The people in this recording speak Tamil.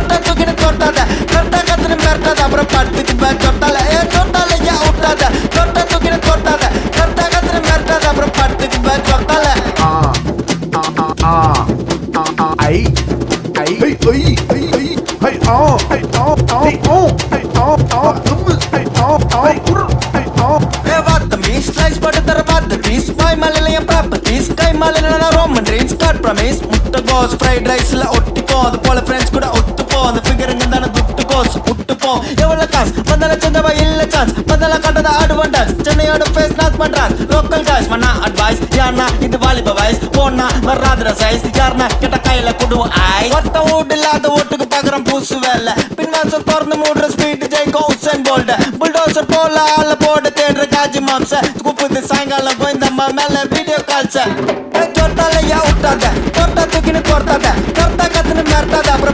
தொட்டா தூக்கின்னு தொட்டாத கரெக்டா கத்துன்னு மிரட்டாத அப்புறம் படுத்துக்கு பே தொட்டால தொட்டால ஏன் விட்டாத தொட்டா தூக்கின்னு தொட்டாத கரெக்டா கத்துன்னு மிரட்டாத அப்புறம் படுத்துக்கு பே தொட்டால ஐ ஐ ஐ ஐ ஐ ஐ ஐ ஆ ஐ ஆ ஆ ஓ ஐ ஆ ஆ தும்மு ஐ ஆ ஆ குர் ஐ ஆ வாத்த மீஸ் ஸ்லைஸ் போட்டு தர வாத்த பீஸ் வாய் மலையில என் ப்ராப்பர்ட்டிஸ் கை மலையில நான் ரோமன் ட்ரீம்ஸ் காட் ப்ரமிஸ் முட்டை கோஸ் ஃப்ரைட் ரைஸ்ல ஒட்டிப்போ அது போல ஃப்ரெண்ட்ஸ் கூட ஒத்துப்போ அந்த ஃபிகருங்க தானே துட்டு கோஸ் விட்டுப்போ எவ்வளவு காசு வந்தால சொந்தவா இல்ல சான்ஸ் வந்தால கண்டத அட்வான்டேஜ் சென்னையோட ஃபேஸ் நாட் பண்றான் லோக்கல் காய்ஸ் மண்ணா அட்வைஸ் யாருனா இது வாலிப வயசு போனா வராதுற சைஸ் யாருனா கிட்ட கையில குடுவோம் ஐ ஒத்த வீடு இல்லாத ஓட்டுக்கு பாக்குறோம் பூசு வேலை பின்வாசல் திறந்து மூடுற ஸ்பீட் ஜெயிக்கும் உசேன் போல்ட் புல்டோசர் போல ஆள போட தேடுற காஜி மாம்ச கூப்பிட்டு சாயங்காலம் கோயந்தம்மா மேல வீடியோ கால்ஸ் தொட்டால யா விட்டாத தொட்டா தூக்கின்னு தொட்டாத கரெக்டா கத்துன்னு மிரட்டாத அப்புறம்